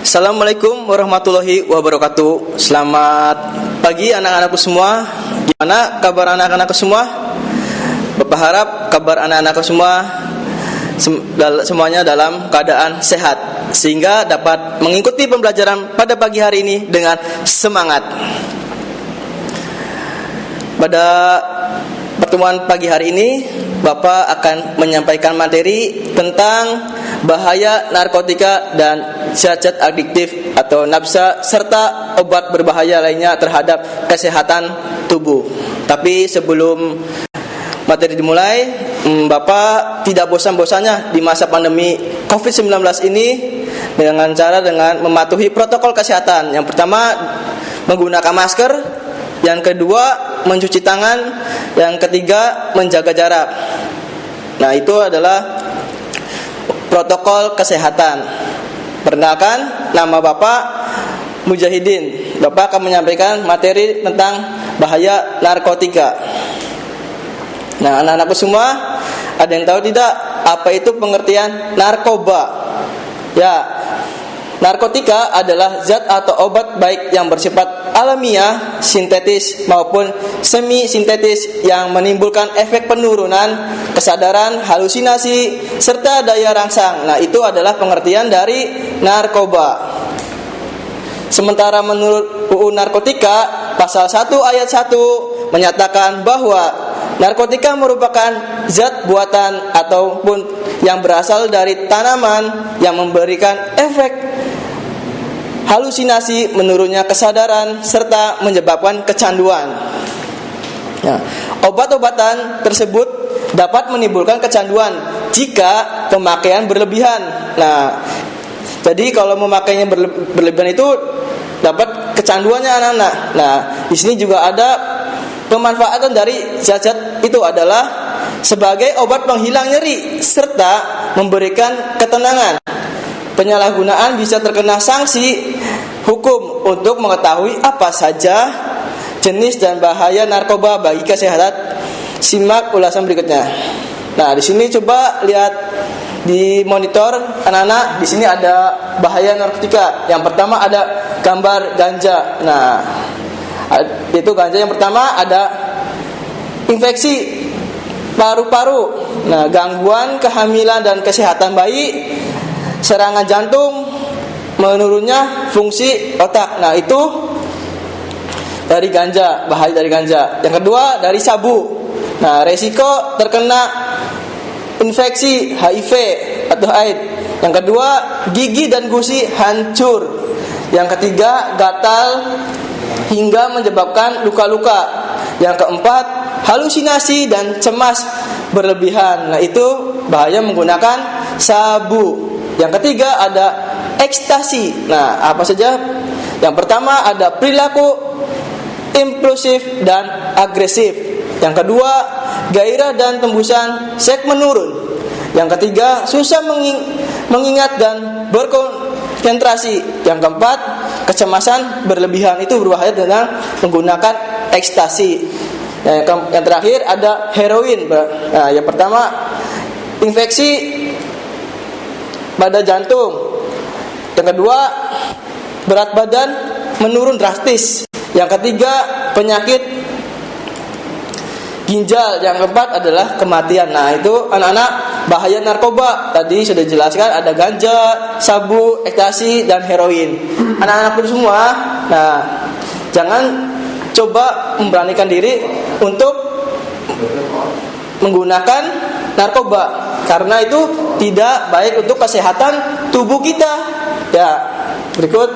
Assalamualaikum warahmatullahi wabarakatuh. Selamat pagi anak-anakku semua. Gimana kabar anak-anakku semua? Bapak harap kabar anak-anakku semua semuanya dalam keadaan sehat, sehingga dapat mengikuti pembelajaran pada pagi hari ini dengan semangat. Pada pertemuan pagi hari ini, Bapak akan menyampaikan materi tentang bahaya narkotika dan zat-zat adiktif atau nafsa serta obat berbahaya lainnya terhadap kesehatan tubuh. Tapi sebelum materi dimulai, Bapak tidak bosan-bosannya di masa pandemi COVID-19 ini dengan mematuhi protokol kesehatan. Yang pertama, menggunakan masker. Yang kedua, mencuci tangan. Yang ketiga, menjaga jarak. Nah, itu adalah protokol kesehatan. Perkenalkan, nama Bapak Mujahidin. Bapak akan menyampaikan materi tentang bahaya narkotika. Nah, anak-anakku semua, ada yang tahu tidak apa itu pengertian narkoba? Ya, narkotika adalah zat atau obat baik yang bersifat alamiah, sintetis maupun semi sintetis yang menimbulkan efek penurunan kesadaran, halusinasi serta daya rangsang. Nah, itu adalah pengertian dari narkoba. Sementara menurut UU Narkotika pasal 1 ayat 1 menyatakan bahwa narkotika merupakan zat buatan ataupun yang berasal dari tanaman yang memberikan efek halusinasi, menurunnya kesadaran, serta menyebabkan kecanduan. Nah, obat-obatan tersebut dapat menimbulkan kecanduan jika pemakaian berlebihan. Nah, jadi kalau memakainya berlebihan itu dapat kecanduannya anak-anak. Nah, di sini juga ada pemanfaatan dari zat-zat itu adalah sebagai obat penghilang nyeri serta memberikan ketenangan. Penyalahgunaan bisa terkena sanksi hukum. Untuk mengetahui apa saja jenis dan bahaya narkoba bagi kesehatan, simak ulasan berikutnya. Nah, di sini coba lihat di monitor anak-anak. Di sini ada bahaya narkotika. Yang pertama ada gambar ganja. Nah, itu ganja yang pertama ada infeksi paru-paru. Nah, gangguan kehamilan dan kesehatan bayi, serangan jantung, menurunnya fungsi otak. Nah, itu dari ganja, bahaya dari ganja. Yang kedua dari sabu. Nah, resiko terkena infeksi HIV atau AIDS. Yang kedua, gigi dan gusi hancur. Yang ketiga, gatal hingga menyebabkan luka-luka. Yang keempat, halusinasi dan cemas berlebihan. Nah, itu bahaya menggunakan sabu. Yang ketiga ada ekstasi. Nah, apa saja? Yang pertama ada perilaku impulsif dan agresif. Yang kedua, gairah dan tembusan seks menurun. Yang ketiga, susah mengingat dan berkonsentrasi. Yang keempat, kecemasan berlebihan. Itu berbahaya dengan menggunakan ekstasi. Yang terakhir ada heroin. Nah, yang pertama, infeksi pada jantung. Yang kedua, berat badan menurun drastis. Yang ketiga, penyakit ginjal. Yang keempat adalah kematian. Nah, itu anak-anak bahaya narkoba. Tadi sudah dijelaskan ada ganja, sabu, ekstasi, dan heroin. Anak-anakku semua, nah, jangan coba memberanikan diri untuk menggunakan narkoba, karena itu tidak baik untuk kesehatan tubuh kita. Ya, berikut.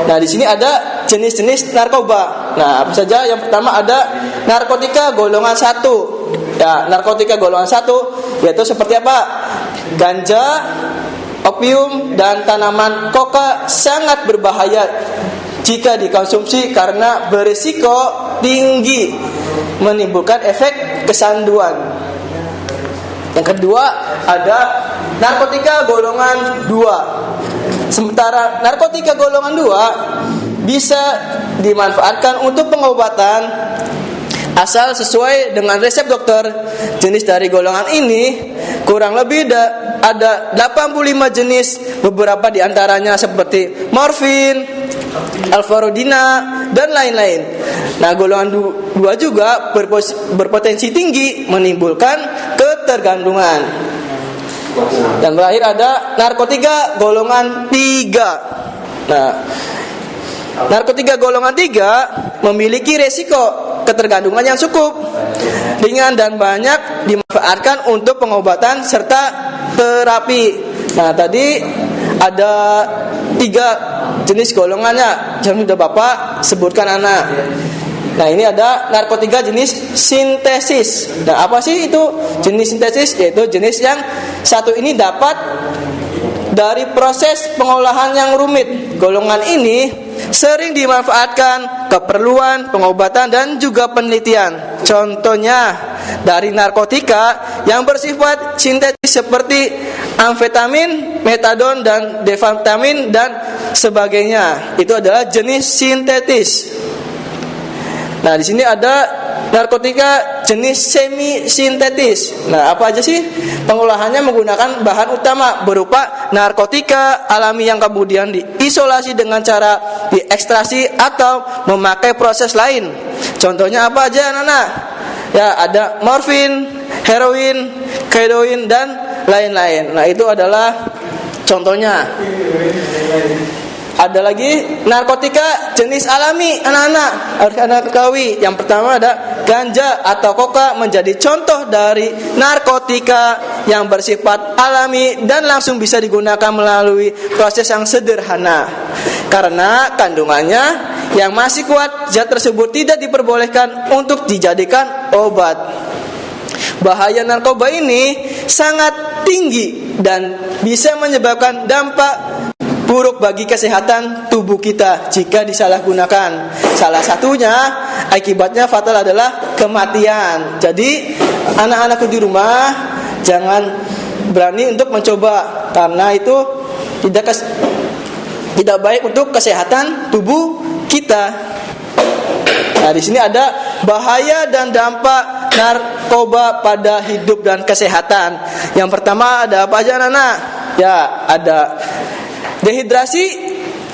Nah, di sini ada jenis-jenis narkoba. Nah, apa saja? Yang pertama ada narkotika golongan 1. Ya, narkotika golongan 1 yaitu seperti apa? Ganja, opium, dan tanaman koka sangat berbahaya jika dikonsumsi karena berisiko tinggi menimbulkan efek kecanduan. Yang kedua ada narkotika golongan 2. Sementara narkotika golongan 2 bisa dimanfaatkan untuk pengobatan asal sesuai dengan resep dokter. Jenis dari golongan ini kurang lebih ada 85 jenis, beberapa diantaranya seperti morfin, alfarodina, dan lain-lain. Nah, golongan 2 juga berpotensi tinggi menimbulkan ketergantungan. Dan terakhir ada narkotika golongan 3. Nah, narkotika golongan 3 memiliki resiko ketergantungan yang cukup ringan dan banyak dimanfaatkan untuk pengobatan serta terapi. Nah, tadi ada 3 jenis golongannya yang sudah Bapak sebutkan anak. Nah, ini ada narkotika jenis sintesis. Nah, apa sih itu jenis sintesis? Yaitu jenis yang satu ini dapat dari proses pengolahan yang rumit. Golongan ini sering dimanfaatkan keperluan pengobatan dan juga penelitian. Contohnya dari narkotika yang bersifat sintetis seperti amfetamin, metadon, dan defamtamin dan sebagainya. Itu adalah jenis sintetis. Nah, di sini ada narkotika jenis semi sintetis. Nah, apa aja sih? Pengolahannya menggunakan bahan utama berupa narkotika alami yang kemudian diisolasi dengan cara diekstraksi atau memakai proses lain. Contohnya apa aja, anak-anak? Ya, ada morfin, heroin, kodein, dan lain-lain. Nah, itu adalah contohnya. Ada lagi narkotika jenis alami, anak-anak harus Anda ketahui. Yang pertama ada ganja atau koka, menjadi contoh dari narkotika yang bersifat alami dan langsung bisa digunakan melalui proses yang sederhana. Karena kandungannya yang masih kuat, zat tersebut tidak diperbolehkan untuk dijadikan obat. Bahaya narkoba ini sangat tinggi dan bisa menyebabkan dampak buruk bagi kesehatan tubuh kita jika disalahgunakan. Salah satunya akibatnya fatal adalah kematian. Jadi anak-anakku di rumah jangan berani untuk mencoba, karena itu tidak baik untuk kesehatan tubuh kita. Nah, di sini ada bahaya dan dampak narkoba pada hidup dan kesehatan. Yang pertama ada apa aja, anak-anak? Ya, ada dehidrasi,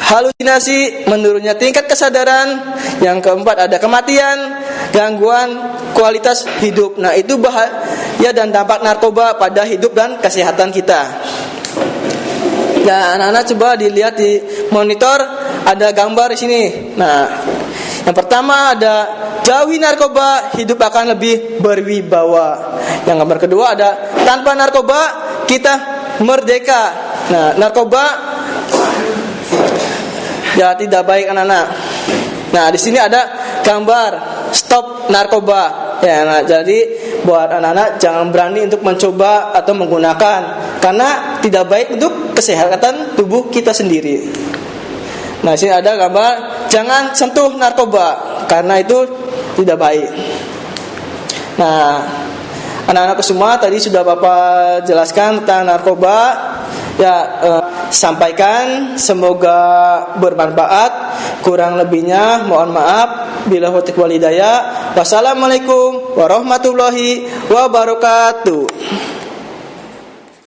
halusinasi, menurunnya tingkat kesadaran. Yang keempat ada kematian, gangguan kualitas hidup. Nah, itu bahaya dan dampak narkoba pada hidup dan kesehatan kita. Nah, anak-anak coba dilihat di monitor, ada gambar di sini. Nah, yang pertama ada jauhi narkoba, hidup akan lebih berwibawa. Yang gambar kedua ada tanpa narkoba kita merdeka. Nah, narkoba ya tidak baik, anak-anak. Nah, di sini ada gambar stop narkoba. Ya, nah, jadi buat anak-anak jangan berani untuk mencoba atau menggunakan, karena tidak baik untuk kesehatan tubuh kita sendiri. Nah, di sini ada gambar jangan sentuh narkoba, karena itu tidak baik. Nah, anak-anakku semua, tadi sudah Bapak jelaskan tentang narkoba. Ya, sampaikan, semoga bermanfaat. Kurang lebihnya mohon maaf. Bila taufiq wal hidayah. Wassalamualaikum warahmatullahi wabarakatuh.